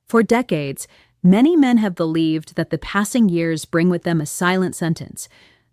For decades, many men have believed that the passing years bring with them a silent sentence: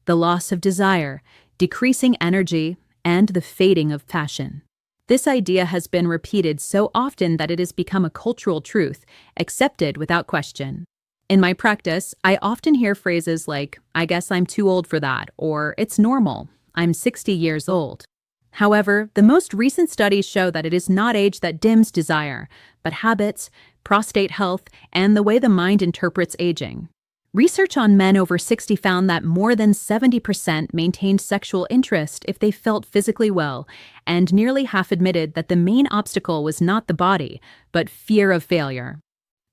the loss of desire, decreasing energy, and the fading of passion. This idea has been repeated so often that it has become a cultural truth, accepted without question. In my practice, I often hear phrases like, "I guess I'm too old for that," or "It's normal, I'm 60 years old." However, the most recent studies show that it is not age that dims desire, but habits, prostate health, and the way the mind interprets aging. Research on men over 60 found that more than 70% maintained sexual interest if they felt physically well, and nearly half admitted that the main obstacle was not the body, but fear of failure.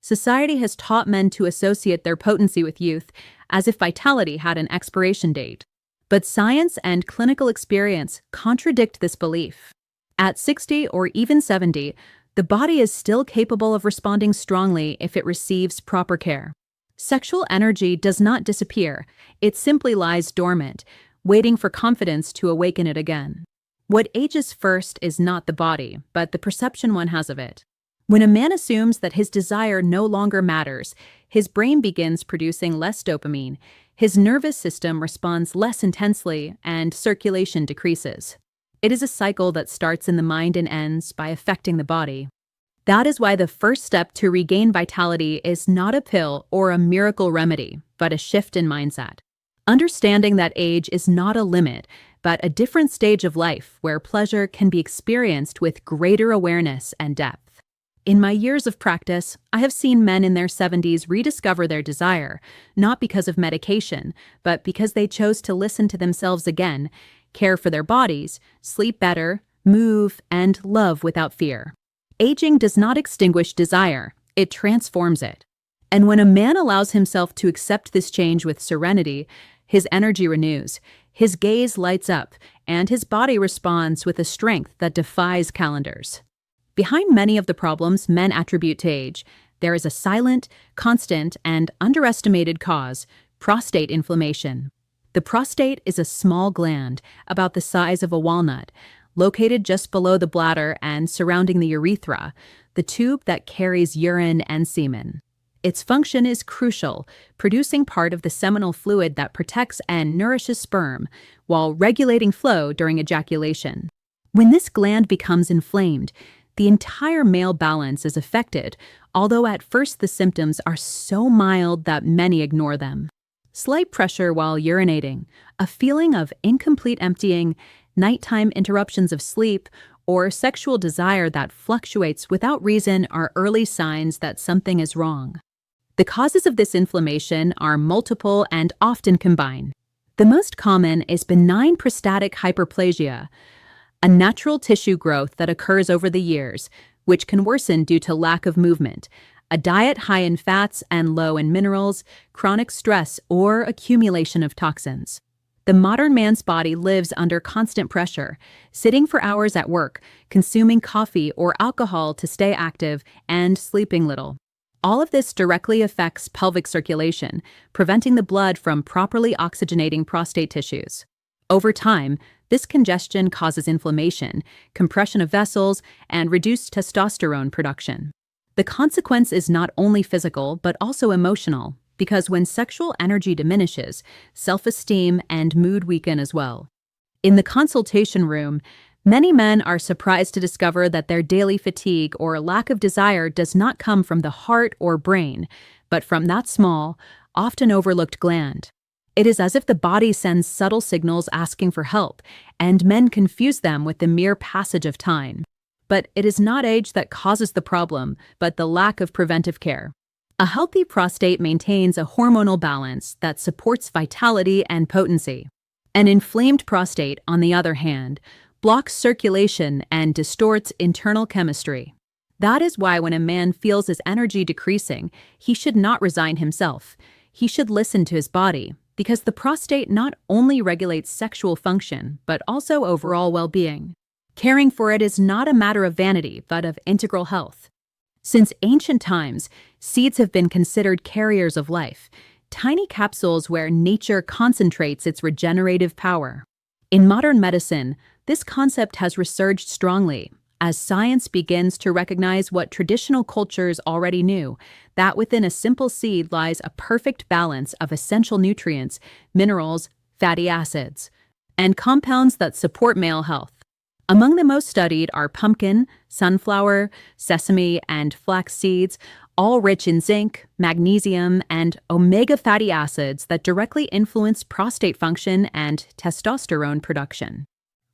Society has taught men to associate their potency with youth, as if vitality had an expiration date. But science and clinical experience contradict this belief. At 60 or even 70, the body is still capable of responding strongly if it receives proper care. Sexual energy does not disappear, it simply lies dormant, waiting for confidence to awaken it again. What ages first is not the body, but the perception one has of it. When a man assumes that his desire no longer matters, his brain begins producing less dopamine, his nervous system responds less intensely, and circulation decreases. It is a cycle that starts in the mind and ends by affecting the body. That is why the first step to regain vitality is not a pill or a miracle remedy, but a shift in mindset. Understanding that age is not a limit, but a different stage of life where pleasure can be experienced with greater awareness and depth. In my years of practice, I have seen men in their 70s rediscover their desire, not because of medication, but because they chose to listen to themselves again, care for their bodies, sleep better, move, and love without fear. Aging does not extinguish desire, it transforms it. And when a man allows himself to accept this change with serenity, his energy renews, his gaze lights up, and his body responds with a strength that defies calendars. Behind many of the problems men attribute to age, there is a silent, constant, and underestimated cause: prostate inflammation. The prostate is a small gland, about the size of a walnut, located just below the bladder and surrounding the urethra, the tube that carries urine and semen. Its function is crucial, producing part of the seminal fluid that protects and nourishes sperm, while regulating flow during ejaculation. When this gland becomes inflamed, the entire male balance is affected, although at first the symptoms are so mild that many ignore them. Slight pressure while urinating, a feeling of incomplete emptying, nighttime interruptions of sleep, or sexual desire that fluctuates without reason are early signs that something is wrong. The causes of this inflammation are multiple and often combine. The most common is benign prostatic hyperplasia, a natural tissue growth that occurs over the years, which can worsen due to lack of movement, a diet high in fats and low in minerals, chronic stress, or accumulation of toxins. The modern man's body lives under constant pressure, sitting for hours at work, consuming coffee or alcohol to stay active, and sleeping little. All of this directly affects pelvic circulation, preventing the blood from properly oxygenating prostate tissues. Over time, this congestion causes inflammation, compression of vessels, and reduced testosterone production. The consequence is not only physical, but also emotional, because when sexual energy diminishes, self-esteem and mood weaken as well. In the consultation room, many men are surprised to discover that their daily fatigue or lack of desire does not come from the heart or brain, but from that small, often overlooked gland. It is as if the body sends subtle signals asking for help, and men confuse them with the mere passage of time. But it is not age that causes the problem, but the lack of preventive care. A healthy prostate maintains a hormonal balance that supports vitality and potency. An inflamed prostate, on the other hand, blocks circulation and distorts internal chemistry. That is why when a man feels his energy decreasing, he should not resign himself. He should listen to his body, because the prostate not only regulates sexual function, but also overall well-being. Caring for it is not a matter of vanity, but of integral health. Since ancient times, seeds have been considered carriers of life, tiny capsules where nature concentrates its regenerative power. In modern medicine, this concept has resurged strongly, as science begins to recognize what traditional cultures already knew, that within a simple seed lies a perfect balance of essential nutrients, minerals, fatty acids, and compounds that support male health. Among the most studied are pumpkin, sunflower, sesame, and flax seeds, all rich in zinc, magnesium, and omega fatty acids that directly influence prostate function and testosterone production.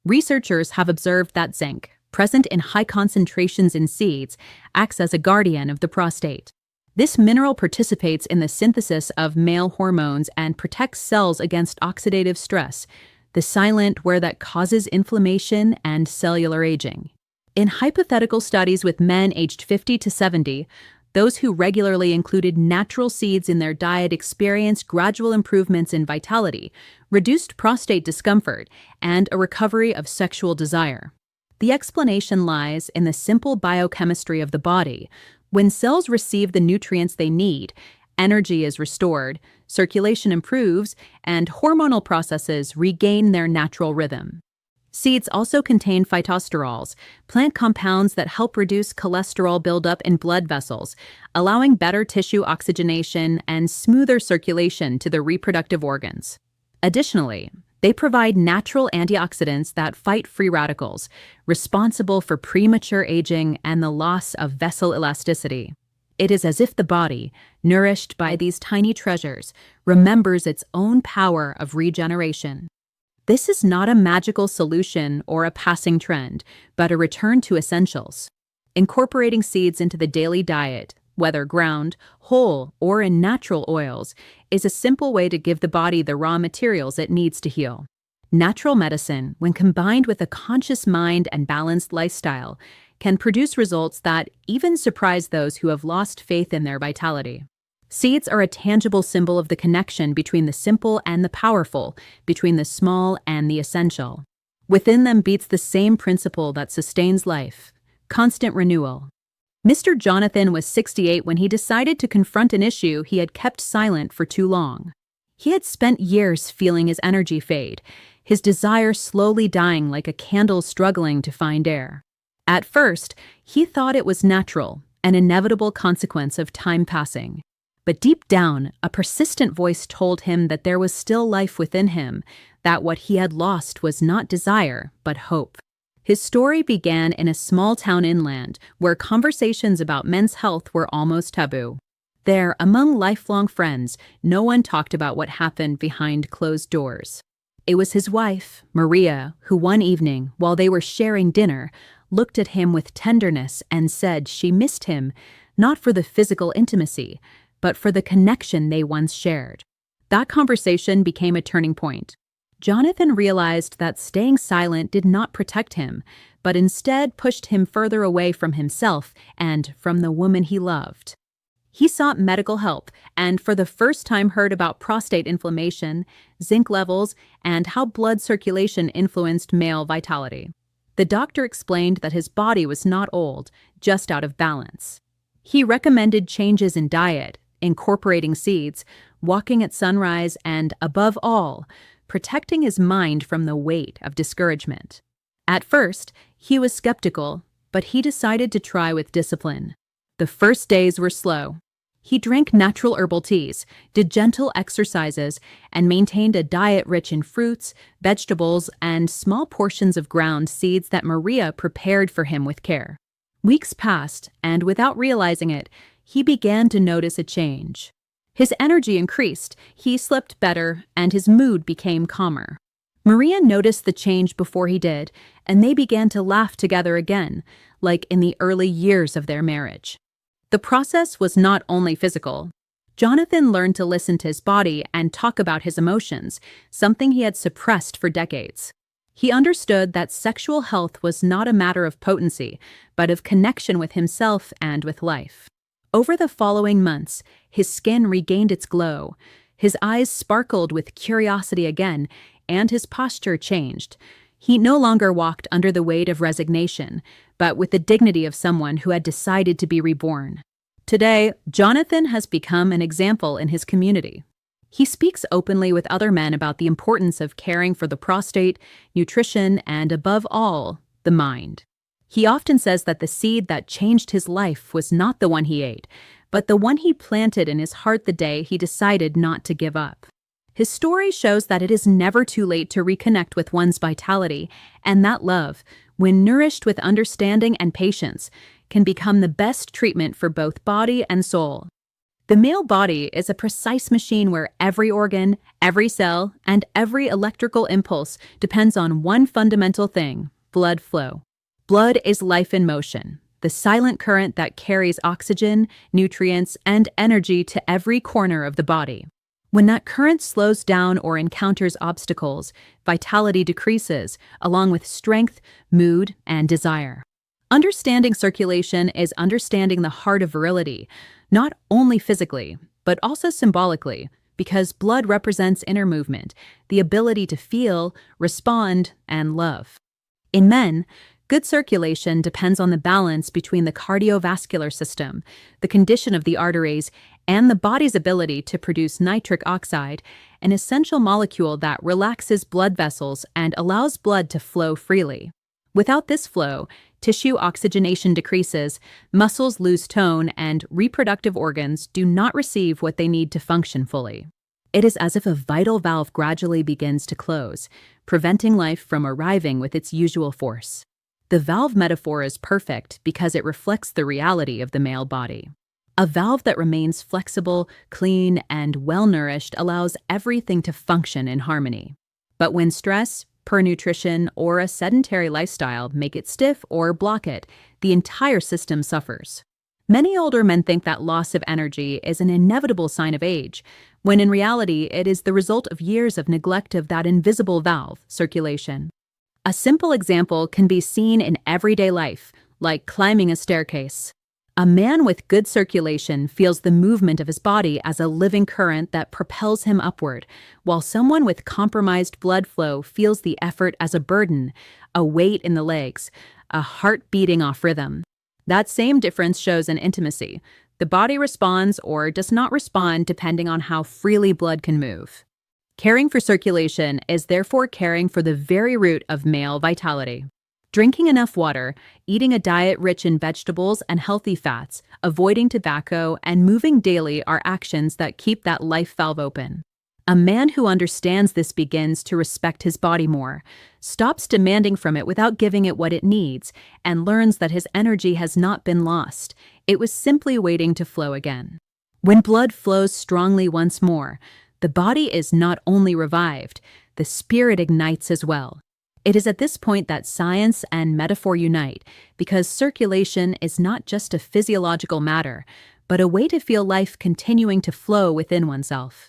Researchers have observed that zinc, present in high concentrations in seeds, acts as a guardian of the prostate. This mineral participates in the synthesis of male hormones and protects cells against oxidative stress, the silent wear that causes inflammation and cellular aging. In hypothetical studies with men aged 50 to 70, those who regularly included natural seeds in their diet experienced gradual improvements in vitality, reduced prostate discomfort, and a recovery of sexual desire. The explanation lies in the simple biochemistry of the body. When cells receive the nutrients they need, energy is restored, circulation improves, and hormonal processes regain their natural rhythm. Seeds also contain phytosterols, plant compounds that help reduce cholesterol buildup in blood vessels, allowing better tissue oxygenation and smoother circulation to the reproductive organs. Additionally, they provide natural antioxidants that fight free radicals, responsible for premature aging and the loss of vessel elasticity. It is as if the body, nourished by these tiny treasures, remembers its own power of regeneration. This is not a magical solution or a passing trend, but a return to essentials. Incorporating seeds into the daily diet, whether ground, whole, or in natural oils, is a simple way to give the body the raw materials it needs to heal. Natural medicine, when combined with a conscious mind and balanced lifestyle, can produce results that even surprise those who have lost faith in their vitality. Seeds are a tangible symbol of the connection between the simple and the powerful, between the small and the essential. Within them beats the same principle that sustains life: constant renewal. Mr. Jonathan was 68 when he decided to confront an issue he had kept silent for too long. He had spent years feeling his energy fade, his desire slowly dying like a candle struggling to find air. At first, he thought it was natural, an inevitable consequence of time passing. But deep down, a persistent voice told him that there was still life within him, that what he had lost was not desire, but hope. His story began in a small town inland, where conversations about men's health were almost taboo. There, among lifelong friends, no one talked about what happened behind closed doors. It was his wife, Maria, who one evening, while they were sharing dinner, looked at him with tenderness and said she missed him, not for the physical intimacy, but for the connection they once shared. That conversation became a turning point. Jonathan realized that staying silent did not protect him, but instead pushed him further away from himself and from the woman he loved. He sought medical help and for the first time heard about prostate inflammation, zinc levels, and how blood circulation influenced male vitality. The doctor explained that his body was not old, just out of balance. He recommended changes in diet, incorporating seeds, walking at sunrise, and, above all, protecting his mind from the weight of discouragement. At first, he was skeptical, but he decided to try with discipline. The first days were slow. He drank natural herbal teas, did gentle exercises, and maintained a diet rich in fruits, vegetables, and small portions of ground seeds that Maria prepared for him with care. Weeks passed, and without realizing it, he began to notice a change. His energy increased, he slept better, and his mood became calmer. Maria noticed the change before he did, and they began to laugh together again, like in the early years of their marriage. The process was not only physical. Jonathan learned to listen to his body and talk about his emotions, something he had suppressed for decades. He understood that sexual health was not a matter of potency, but of connection with himself and with life. Over the following months, his skin regained its glow, his eyes sparkled with curiosity again, and his posture changed. He no longer walked under the weight of resignation, but with the dignity of someone who had decided to be reborn. Today, Jonathan has become an example in his community. He speaks openly with other men about the importance of caring for the prostate, nutrition, and above all, the mind. He often says that the seed that changed his life was not the one he ate, but the one he planted in his heart the day he decided not to give up. His story shows that it is never too late to reconnect with one's vitality, and that love, when nourished with understanding and patience, can become the best treatment for both body and soul. The male body is a precise machine where every organ, every cell, and every electrical impulse depends on one fundamental thing: blood flow. Blood is life in motion, the silent current that carries oxygen, nutrients, and energy to every corner of the body. When that current slows down or encounters obstacles, vitality decreases, along with strength, mood, and desire. Understanding circulation is understanding the heart of virility, not only physically, but also symbolically, because blood represents inner movement, the ability to feel, respond, and love. In men, good circulation depends on the balance between the cardiovascular system, the condition of the arteries, and the body's ability to produce nitric oxide, an essential molecule that relaxes blood vessels and allows blood to flow freely. Without this flow, tissue oxygenation decreases, muscles lose tone, and reproductive organs do not receive what they need to function fully. It is as if a vital valve gradually begins to close, preventing life from arriving with its usual force. The valve metaphor is perfect because it reflects the reality of the male body. A valve that remains flexible, clean, and well-nourished allows everything to function in harmony. But when stress, poor nutrition, or a sedentary lifestyle make it stiff or block it, the entire system suffers. Many older men think that loss of energy is an inevitable sign of age, when in reality it is the result of years of neglect of that invisible valve, circulation. A simple example can be seen in everyday life, like climbing a staircase. A man with good circulation feels the movement of his body as a living current that propels him upward, while someone with compromised blood flow feels the effort as a burden, a weight in the legs, a heart beating off rhythm. That same difference shows in intimacy. The body responds or does not respond depending on how freely blood can move. Caring for circulation is therefore caring for the very root of male vitality. Drinking enough water, eating a diet rich in vegetables and healthy fats, avoiding tobacco, and moving daily are actions that keep that life valve open. A man who understands this begins to respect his body more, stops demanding from it without giving it what it needs, and learns that his energy has not been lost. It was simply waiting to flow again. When blood flows strongly once more, the body is not only revived, the spirit ignites as well. It is at this point that science and metaphor unite, because circulation is not just a physiological matter, but a way to feel life continuing to flow within oneself.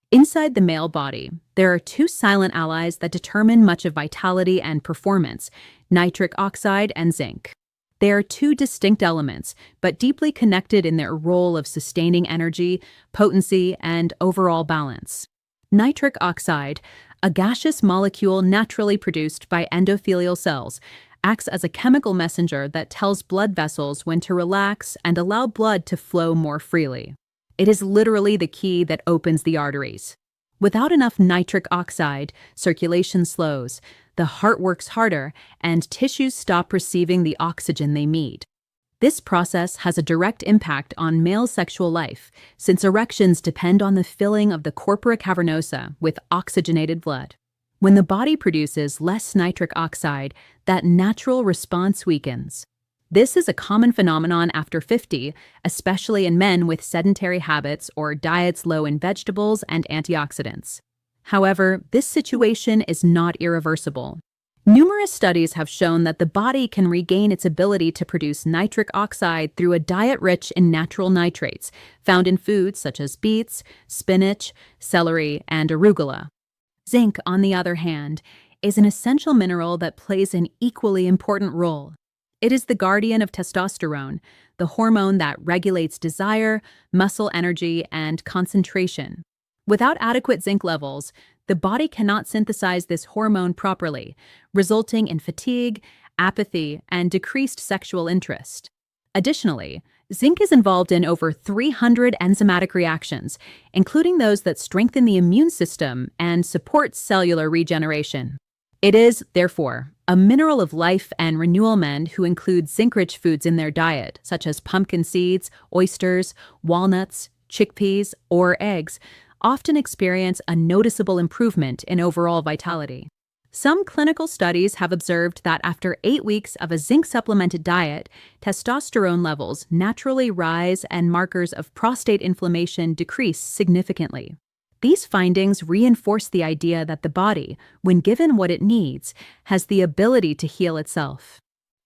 Inside the male body, there are two silent allies that determine much of vitality and performance: nitric oxide and zinc. They are two distinct elements, but deeply connected in their role of sustaining energy, potency, and overall balance. Nitric oxide, a gaseous molecule naturally produced by endothelial cells, acts as a chemical messenger that tells blood vessels when to relax and allow blood to flow more freely. It is literally the key that opens the arteries. Without enough nitric oxide, circulation slows, the heart works harder, and tissues stop receiving the oxygen they need. This process has a direct impact on male sexual life, since erections depend on the filling of the corpora cavernosa with oxygenated blood. When the body produces less nitric oxide, that natural response weakens. This is a common phenomenon after 50, especially in men with sedentary habits or diets low in vegetables and antioxidants. However, this situation is not irreversible. Numerous studies have shown that the body can regain its ability to produce nitric oxide through a diet rich in natural nitrates, found in foods such as beets, spinach, celery, and arugula. Zinc, on the other hand, is an essential mineral that plays an equally important role. It is the guardian of testosterone, the hormone that regulates desire, muscle energy, and concentration. Without adequate zinc levels, the body cannot synthesize this hormone properly, resulting in fatigue, apathy, and decreased sexual interest. Additionally, zinc is involved in over 300 enzymatic reactions, including those that strengthen the immune system and support cellular regeneration. It is, therefore, a mineral of life, and renewal men who include zinc-rich foods in their diet, such as pumpkin seeds, oysters, walnuts, chickpeas, or eggs, often experience a noticeable improvement in overall vitality. Some clinical studies have observed that after 8 weeks of a zinc-supplemented diet, testosterone levels naturally rise and markers of prostate inflammation decrease significantly. These findings reinforce the idea that the body, when given what it needs, has the ability to heal itself.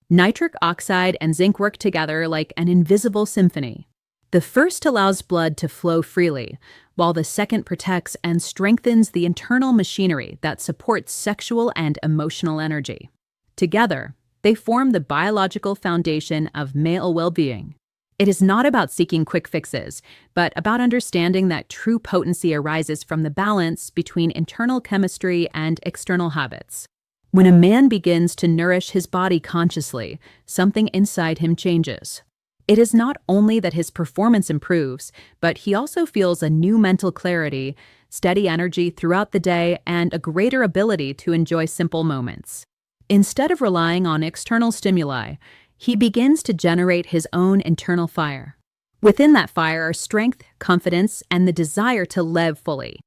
Nitric oxide and zinc work together like an invisible symphony. The first allows blood to flow freely, while the second protects and strengthens the internal machinery that supports sexual and emotional energy. Together, they form the biological foundation of male well-being. It is not about seeking quick fixes, but about understanding that true potency arises from the balance between internal chemistry and external habits. When a man begins to nourish his body consciously, something inside him changes. It is not only that his performance improves, but he also feels a new mental clarity, steady energy throughout the day, and a greater ability to enjoy simple moments. Instead of relying on external stimuli, he begins to generate his own internal fire. Within that fire are strength, confidence, and the desire to live fully.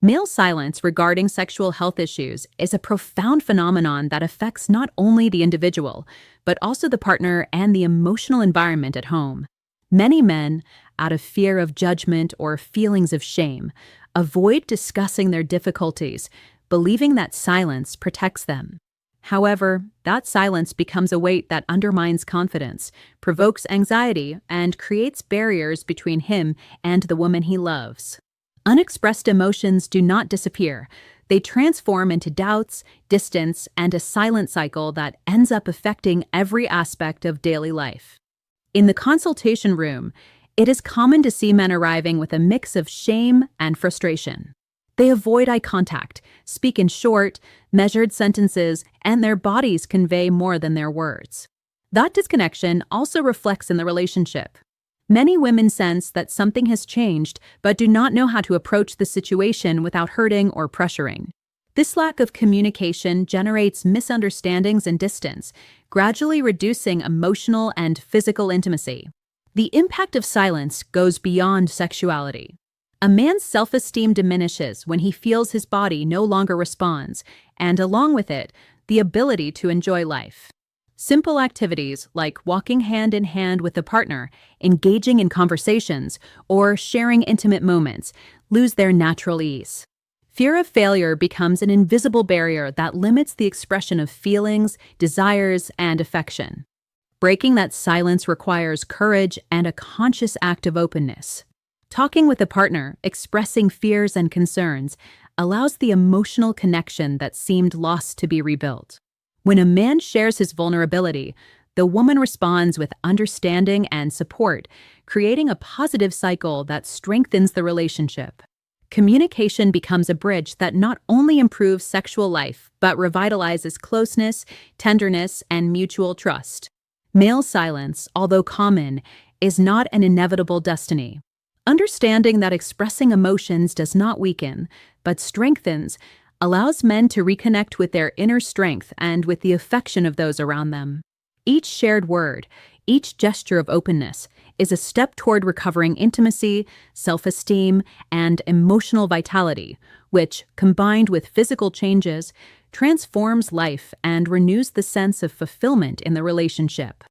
Male silence regarding sexual health issues is a profound phenomenon that affects not only the individual, but also the partner and the emotional environment at home. Many men, out of fear of judgment or feelings of shame, avoid discussing their difficulties, believing that silence protects them. However, that silence becomes a weight that undermines confidence, provokes anxiety, and creates barriers between him and the woman he loves. Unexpressed emotions do not disappear. They transform into doubts, distance, and a silent cycle that ends up affecting every aspect of daily life. In the consultation room, it is common to see men arriving with a mix of shame and frustration. They avoid eye contact, speak in short, measured sentences, and their bodies convey more than their words. That disconnection also reflects in the relationship. Many women sense that something has changed, but do not know how to approach the situation without hurting or pressuring. This lack of communication generates misunderstandings and distance, gradually reducing emotional and physical intimacy. The impact of silence goes beyond sexuality. A man's self-esteem diminishes when he feels his body no longer responds, and along with it, the ability to enjoy life. Simple activities like walking hand in hand with a partner, engaging in conversations, or sharing intimate moments lose their natural ease. Fear of failure becomes an invisible barrier that limits the expression of feelings, desires, and affection. Breaking that silence requires courage and a conscious act of openness. Talking with a partner, expressing fears and concerns, allows the emotional connection that seemed lost to be rebuilt. When a man shares his vulnerability, the woman responds with understanding and support, creating a positive cycle that strengthens the relationship. Communication becomes a bridge that not only improves sexual life, but revitalizes closeness, tenderness, and mutual trust. Male silence, although common, is not an inevitable destiny. Understanding that expressing emotions does not weaken, but strengthens, allows men to reconnect with their inner strength and with the affection of those around them. Each shared word, each gesture of openness, is a step toward recovering intimacy, self-esteem, and emotional vitality, which, combined with physical changes, transforms life and renews the sense of fulfillment in the relationship.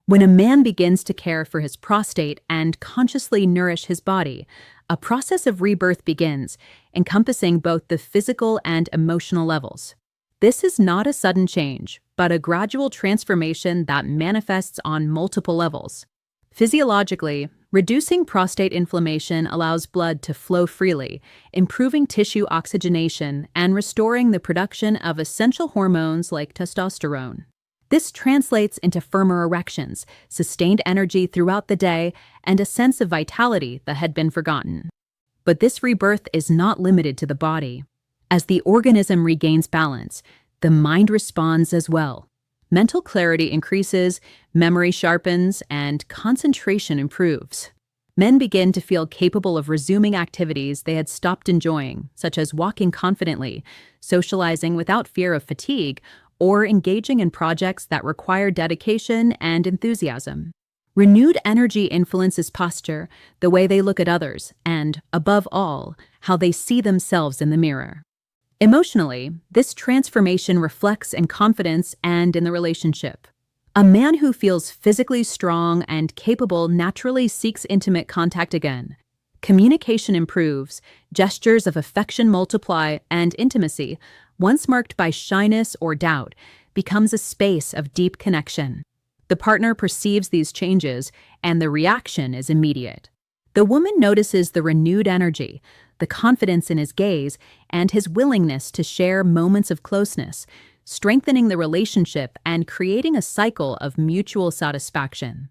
When a man begins to care for his prostate and consciously nourish his body, a process of rebirth begins, encompassing both the physical and emotional levels. This is not a sudden change, but a gradual transformation that manifests on multiple levels. Physiologically, reducing prostate inflammation allows blood to flow freely, improving tissue oxygenation and restoring the production of essential hormones like testosterone. This translates into firmer erections, sustained energy throughout the day, and a sense of vitality that had been forgotten. But this rebirth is not limited to the body. As the organism regains balance, the mind responds as well. Mental clarity increases, memory sharpens, and concentration improves. Men begin to feel capable of resuming activities they had stopped enjoying, such as walking confidently, socializing without fear of fatigue, or engaging in projects that require dedication and enthusiasm. Renewed energy influences posture, the way they look at others, and, above all, how they see themselves in the mirror. Emotionally, this transformation reflects in confidence and in the relationship. A man who feels physically strong and capable naturally seeks intimate contact again. Communication improves, gestures of affection multiply, and intimacy, once marked by shyness or doubt, becomes a space of deep connection. The partner perceives these changes, and the reaction is immediate. The woman notices the renewed energy, the confidence in his gaze, and his willingness to share moments of closeness, strengthening the relationship and creating a cycle of mutual satisfaction.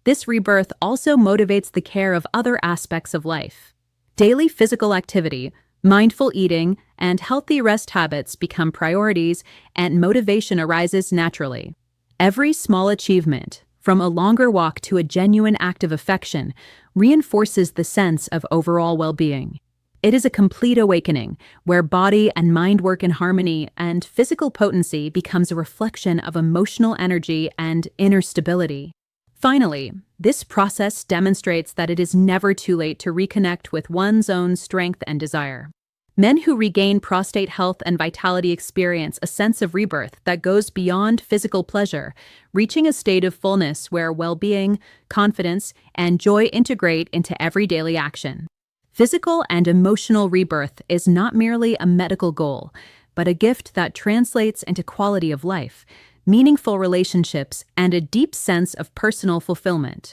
This rebirth also motivates the care of other aspects of life. Daily physical activity, mindful eating, and healthy rest habits become priorities, and motivation arises naturally. Every small achievement, from a longer walk to a genuine act of affection, reinforces the sense of overall well-being. It is a complete awakening, where body and mind work in harmony, and physical potency becomes a reflection of emotional energy and inner stability. Finally, this process demonstrates that it is never too late to reconnect with one's own strength and desire. Men who regain prostate health and vitality experience a sense of rebirth that goes beyond physical pleasure, reaching a state of fullness where well-being, confidence, and joy integrate into every daily action. Physical and emotional rebirth is not merely a medical goal, but a gift that translates into quality of life, meaningful relationships, and a deep sense of personal fulfillment.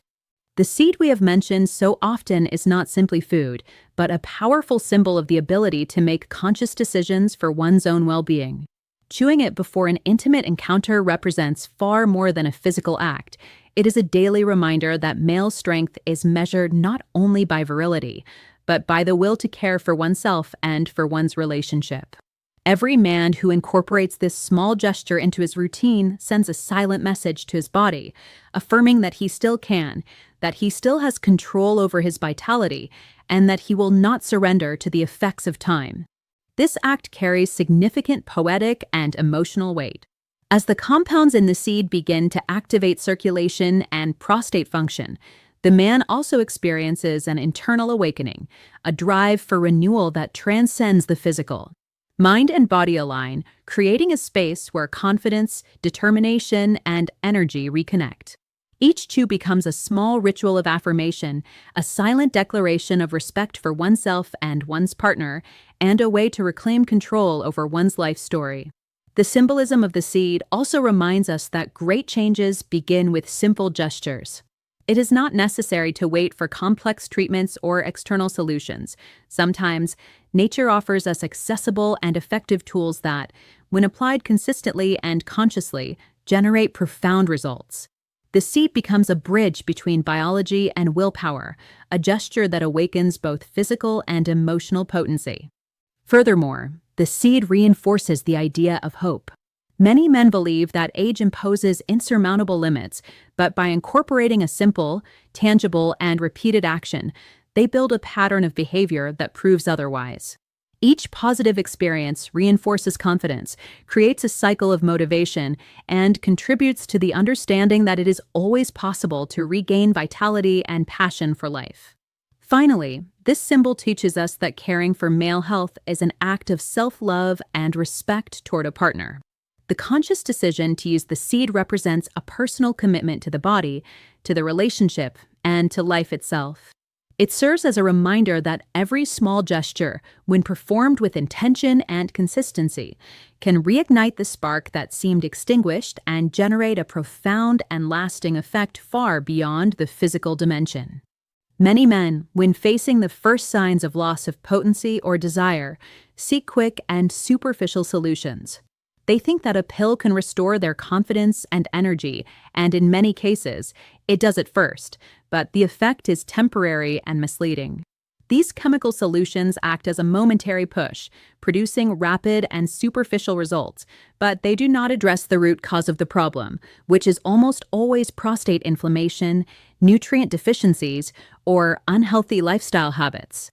The seed we have mentioned so often is not simply food, but a powerful symbol of the ability to make conscious decisions for one's own well-being. Chewing it before an intimate encounter represents far more than a physical act. It is a daily reminder that male strength is measured not only by virility, but by the will to care for oneself and for one's relationship. Every man who incorporates this small gesture into his routine sends a silent message to his body, affirming that he still can, that he still has control over his vitality, and that he will not surrender to the effects of time. This act carries significant poetic and emotional weight. As the compounds in the seed begin to activate circulation and prostate function, the man also experiences an internal awakening, a drive for renewal that transcends the physical. Mind and body align, creating a space where confidence, determination, and energy reconnect. Each chew becomes a small ritual of affirmation, a silent declaration of respect for oneself and one's partner, and a way to reclaim control over one's life story. The symbolism of the seed also reminds us that great changes begin with simple gestures. It is not necessary to wait for complex treatments or external solutions. Sometimes, nature offers us accessible and effective tools that, when applied consistently and consciously, generate profound results. The seed becomes a bridge between biology and willpower, a gesture that awakens both physical and emotional potency. Furthermore, the seed reinforces the idea of hope. Many men believe that age imposes insurmountable limits, but by incorporating a simple, tangible, and repeated action, they build a pattern of behavior that proves otherwise. Each positive experience reinforces confidence, creates a cycle of motivation, and contributes to the understanding that it is always possible to regain vitality and passion for life. Finally, this symbol teaches us that caring for male health is an act of self-love and respect toward a partner. The conscious decision to use the seed represents a personal commitment to the body, to the relationship, and to life itself. It serves as a reminder that every small gesture, when performed with intention and consistency, can reignite the spark that seemed extinguished and generate a profound and lasting effect far beyond the physical dimension. Many men, when facing the first signs of loss of potency or desire, seek quick and superficial solutions. They think that a pill can restore their confidence and energy, and in many cases, it does at first, but the effect is temporary and misleading. These chemical solutions act as a momentary push, producing rapid and superficial results, but they do not address the root cause of the problem, which is almost always prostate inflammation, nutrient deficiencies, or unhealthy lifestyle habits.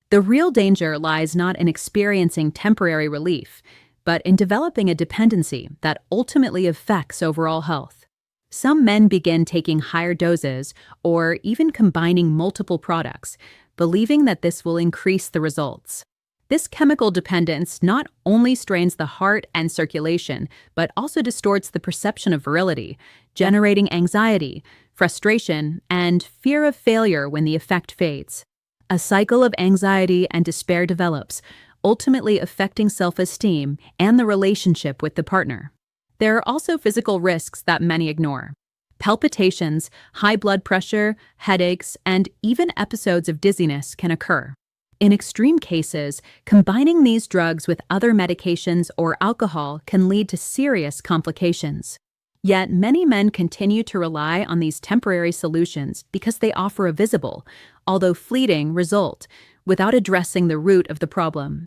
The real danger lies not in experiencing temporary relief, but in developing a dependency that ultimately affects overall health. Some men begin taking higher doses or even combining multiple products, believing that this will increase the results. This chemical dependence not only strains the heart and circulation, but also distorts the perception of virility, generating anxiety, frustration, and fear of failure when the effect fades. A cycle of anxiety and despair develops, ultimately affecting self-esteem and the relationship with the partner. There are also physical risks that many ignore. Palpitations, high blood pressure, headaches, and even episodes of dizziness can occur. In extreme cases, combining these drugs with other medications or alcohol can lead to serious complications. Yet many men continue to rely on these temporary solutions because they offer a visible, although fleeting, result without addressing the root of the problem.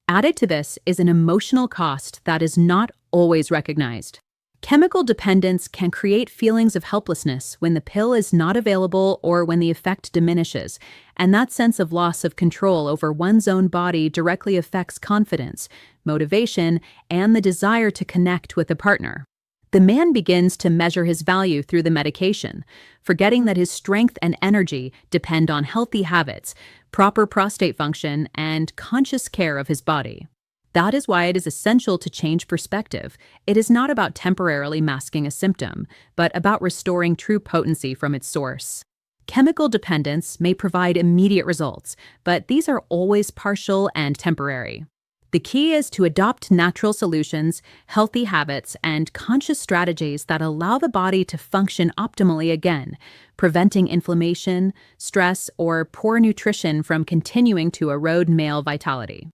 Added to this is an emotional cost that is not always recognized. Chemical dependence can create feelings of helplessness when the pill is not available or when the effect diminishes, and that sense of loss of control over one's own body directly affects confidence, motivation, and the desire to connect with a partner. The man begins to measure his value through the medication, forgetting that his strength and energy depend on healthy habits, proper prostate function, and conscious care of his body. That is why it is essential to change perspective. It is not about temporarily masking a symptom, but about restoring true potency from its source. Chemical dependence may provide immediate results, but these are always partial and temporary. The key is to adopt natural solutions, healthy habits, and conscious strategies that allow the body to function optimally again, preventing inflammation, stress, or poor nutrition from continuing to erode male vitality.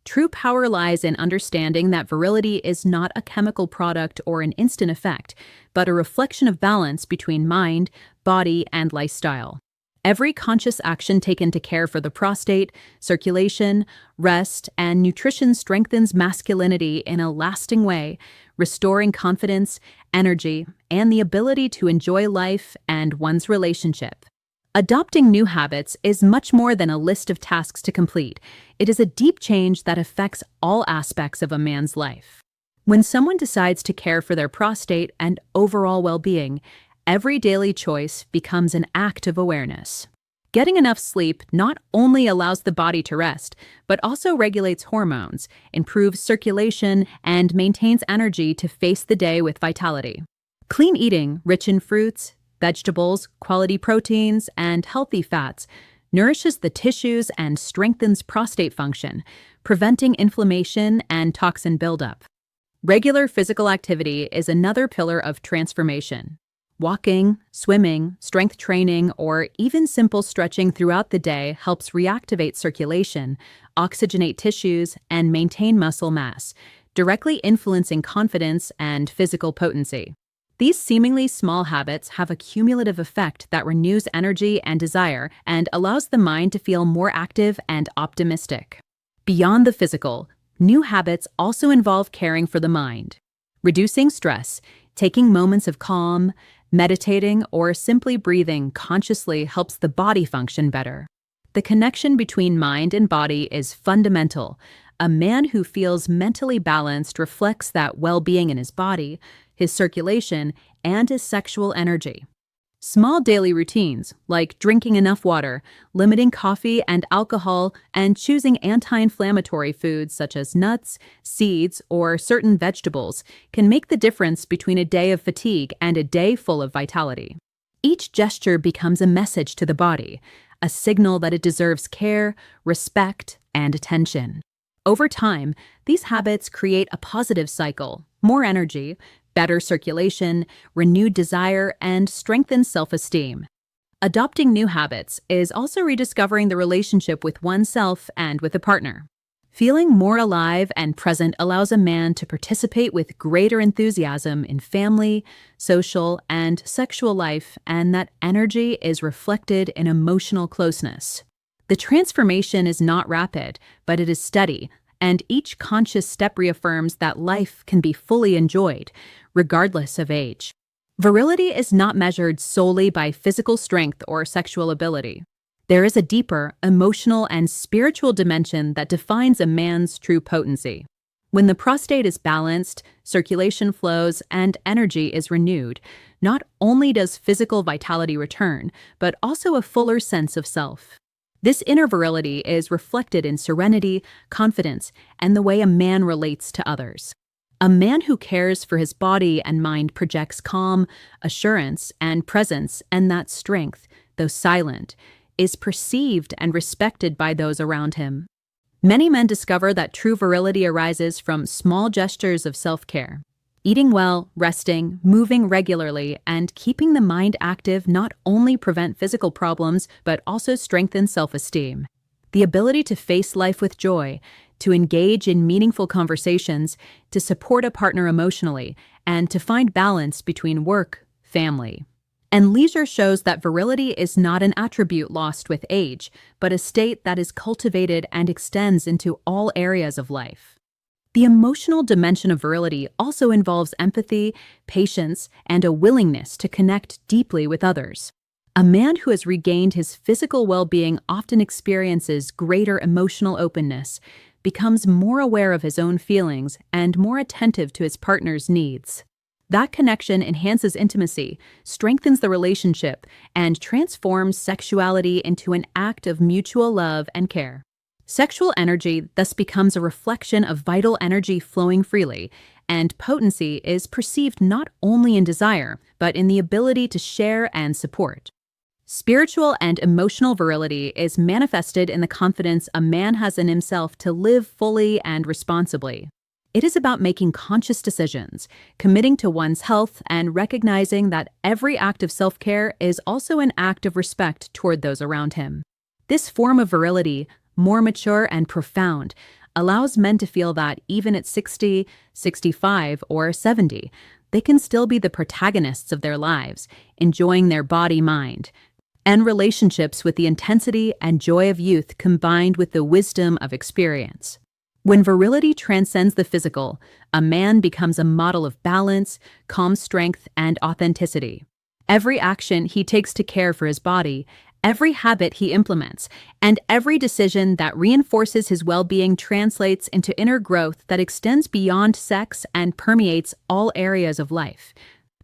True power lies in understanding that virility is not a chemical product or an instant effect, but a reflection of balance between mind, body, and lifestyle. Every conscious action taken to care for the prostate, circulation, rest, and nutrition strengthens masculinity in a lasting way, restoring confidence, energy, and the ability to enjoy life and one's relationship. Adopting new habits is much more than a list of tasks to complete. It is a deep change that affects all aspects of a man's life. When someone decides to care for their prostate and overall well-being, every daily choice becomes an act of awareness. Getting enough sleep not only allows the body to rest, but also regulates hormones, improves circulation, and maintains energy to face the day with vitality. Clean eating, rich in fruits, vegetables, quality proteins, and healthy fats, nourishes the tissues and strengthens prostate function, preventing inflammation and toxin buildup. Regular physical activity is another pillar of transformation. Walking, swimming, strength training, or even simple stretching throughout the day helps reactivate circulation, oxygenate tissues, and maintain muscle mass, directly influencing confidence and physical potency. These seemingly small habits have a cumulative effect that renews energy and desire and allows the mind to feel more active and optimistic. Beyond the physical, new habits also involve caring for the mind. Reducing stress, taking moments of calm, meditating, or simply breathing consciously helps the body function better. The connection between mind and body is fundamental. A man who feels mentally balanced reflects that well-being in his body, his circulation, and his sexual energy. Small daily routines, like drinking enough water, limiting coffee and alcohol, and choosing anti-inflammatory foods such as nuts, seeds, or certain vegetables, can make the difference between a day of fatigue and a day full of vitality. Each gesture becomes a message to the body, a signal that it deserves care, respect, and attention. Over time, these habits create a positive cycle: more energy, better circulation, renewed desire, and strengthened self-esteem. Adopting new habits is also rediscovering the relationship with oneself and with a partner. Feeling more alive and present allows a man to participate with greater enthusiasm in family, social, and sexual life, and that energy is reflected in emotional closeness. The transformation is not rapid, but it is steady, and each conscious step reaffirms that life can be fully enjoyed, regardless of age. Virility is not measured solely by physical strength or sexual ability. There is a deeper, emotional, and spiritual dimension that defines a man's true potency. When the prostate is balanced, circulation flows, and energy is renewed, not only does physical vitality return, but also a fuller sense of self. This inner virility is reflected in serenity, confidence, and the way a man relates to others. A man who cares for his body and mind projects calm, assurance, and presence, and that strength, though silent, is perceived and respected by those around him. Many men discover that true virility arises from small gestures of self-care. Eating well, resting, moving regularly, and keeping the mind active not only prevent physical problems, but also strengthen self-esteem. The ability to face life with joy, to engage in meaningful conversations, to support a partner emotionally, and to find balance between work, family, and leisure shows that virility is not an attribute lost with age, but a state that is cultivated and extends into all areas of life. The emotional dimension of virility also involves empathy, patience, and a willingness to connect deeply with others. A man who has regained his physical well-being often experiences greater emotional openness, becomes more aware of his own feelings, and more attentive to his partner's needs. That connection enhances intimacy, strengthens the relationship, and transforms sexuality into an act of mutual love and care. Sexual energy thus becomes a reflection of vital energy flowing freely, and potency is perceived not only in desire, but in the ability to share and support. Spiritual and emotional virility is manifested in the confidence a man has in himself to live fully and responsibly. It is about making conscious decisions, committing to one's health, and recognizing that every act of self-care is also an act of respect toward those around him. This form of virility, more mature and profound, allows men to feel that even at 60, 65, or 70, they can still be the protagonists of their lives, enjoying their body-mind, and relationships with the intensity and joy of youth combined with the wisdom of experience. When virility transcends the physical, a man becomes a model of balance, calm strength, and authenticity. Every action he takes to care for his body, every habit he implements, and every decision that reinforces his well-being translates into inner growth that extends beyond sex and permeates all areas of life,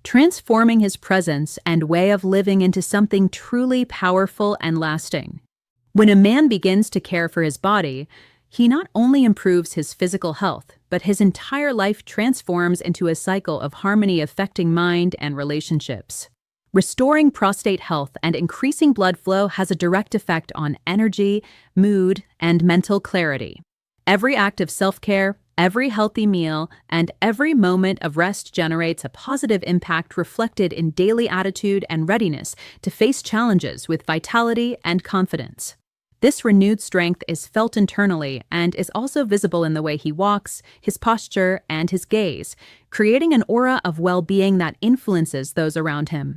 transforming his presence and way of living into something truly powerful and lasting. When a man begins to care for his body, he not only improves his physical health, but his entire life transforms into a cycle of harmony affecting mind and relationships. Restoring prostate health and increasing blood flow has a direct effect on energy, mood, and mental clarity. Every act of self-care, every healthy meal, and every moment of rest generates a positive impact reflected in daily attitude and readiness to face challenges with vitality and confidence. This renewed strength is felt internally and is also visible in the way he walks, his posture, and his gaze, creating an aura of well-being that influences those around him.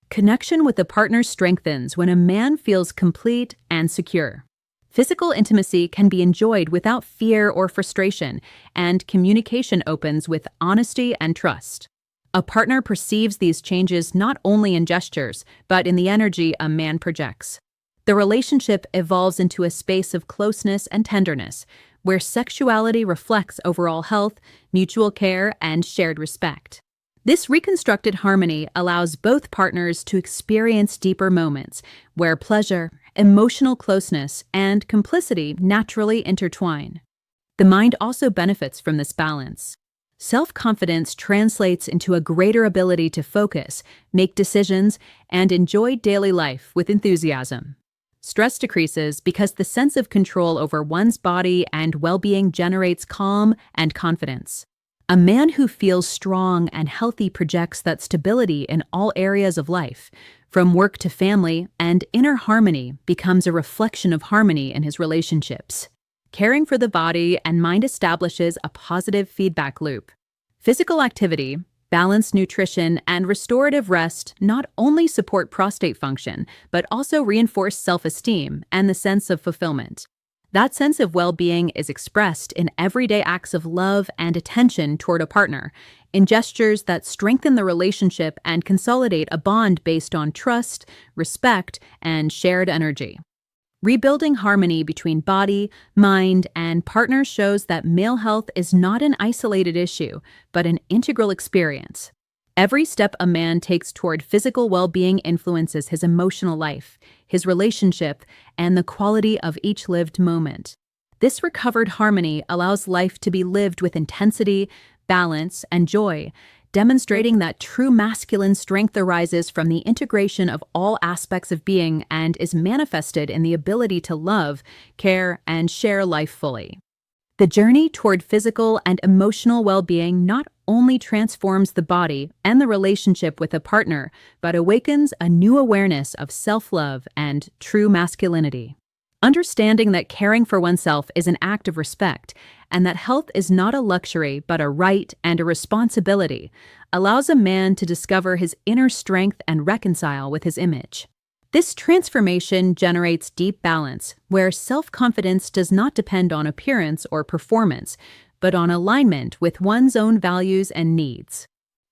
Connection with the partner strengthens when a man feels complete and secure. Physical intimacy can be enjoyed without fear or frustration, and communication opens with honesty and trust. A partner perceives these changes not only in gestures, but in the energy a man projects. The relationship evolves into a space of closeness and tenderness, where sexuality reflects overall health, mutual care, and shared respect. This reconstructed harmony allows both partners to experience deeper moments, where pleasure, emotional closeness, and complicity naturally intertwine. The mind also benefits from this balance. Self-confidence translates into a greater ability to focus, make decisions, and enjoy daily life with enthusiasm. Stress decreases because the sense of control over one's body and well-being generates calm and confidence. A man who feels strong and healthy projects that stability in all areas of life, from work to family, and inner harmony becomes a reflection of harmony in his relationships. Caring for the body and mind establishes a positive feedback loop. Physical activity, Balanced nutrition and restorative rest not only support prostate function, but also reinforce self-esteem and the sense of fulfillment. That sense of well-being is expressed in everyday acts of love and attention toward a partner, in gestures that strengthen the relationship and consolidate a bond based on trust, respect, and shared energy. Rebuilding harmony between body, mind, and partner shows that male health is not an isolated issue, but an integral experience. Every step a man takes toward physical well-being influences his emotional life, his relationship, and the quality of each lived moment. This recovered harmony allows life to be lived with intensity, balance, and joy, demonstrating that true masculine strength arises from the integration of all aspects of being and is manifested in the ability to love, care, and share life fully. The journey toward physical and emotional well-being not only transforms the body and the relationship with a partner, but awakens a new awareness of self-love and true masculinity. Understanding that caring for oneself is an act of respect, and that health is not a luxury but a right and a responsibility, allows a man to discover his inner strength and reconcile with his image. This transformation generates deep balance, where self-confidence does not depend on appearance or performance, but on alignment with one's own values and needs.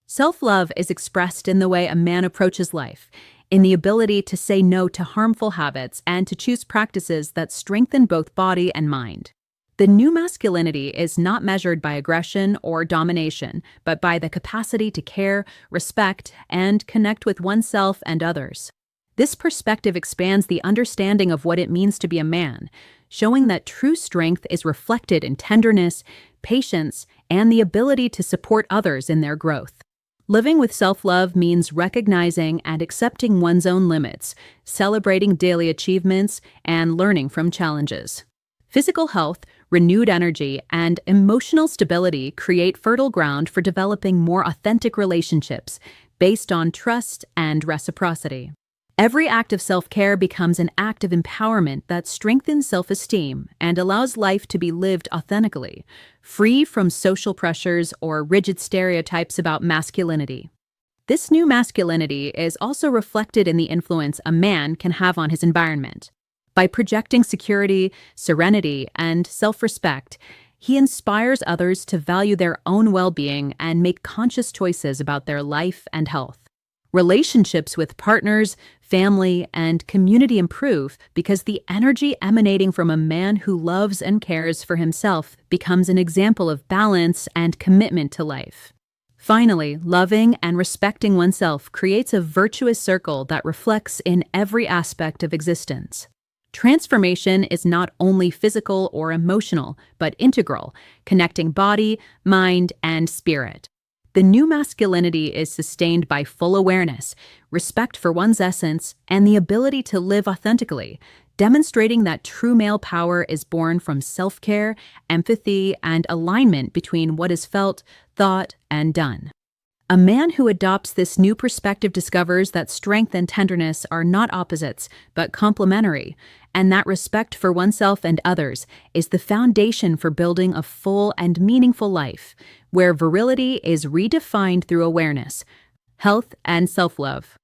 Self-love is expressed in the way a man approaches life, in the ability to say no to harmful habits and to choose practices that strengthen both body and mind. The new masculinity is not measured by aggression or domination, but by the capacity to care, respect, and connect with oneself and others. This perspective expands the understanding of what it means to be a man, showing that true strength is reflected in tenderness, patience, and the ability to support others in their growth. Living with self-love means recognizing and accepting one's own limits, celebrating daily achievements, and learning from challenges. Physical health, renewed energy, and emotional stability create fertile ground for developing more authentic relationships based on trust and reciprocity. Every act of self-care becomes an act of empowerment that strengthens self-esteem and allows life to be lived authentically, free from social pressures or rigid stereotypes about masculinity. This new masculinity is also reflected in the influence a man can have on his environment. By projecting security, serenity, and self-respect, he inspires others to value their own well-being and make conscious choices about their life and health. Relationships with partners, family, and community improve because the energy emanating from a man who loves and cares for himself becomes an example of balance and commitment to life. Finally, loving and respecting oneself creates a virtuous circle that reflects in every aspect of existence. Transformation is not only physical or emotional, but integral, connecting body, mind, and spirit. The new masculinity is sustained by full awareness, respect for one's essence, and the ability to live authentically, demonstrating that true male power is born from self-care, empathy, and alignment between what is felt, thought, and done. A man who adopts this new perspective discovers that strength and tenderness are not opposites, but complementary, and that respect for oneself and others is the foundation for building a full and meaningful life, where virility is redefined through awareness, health, and self-love.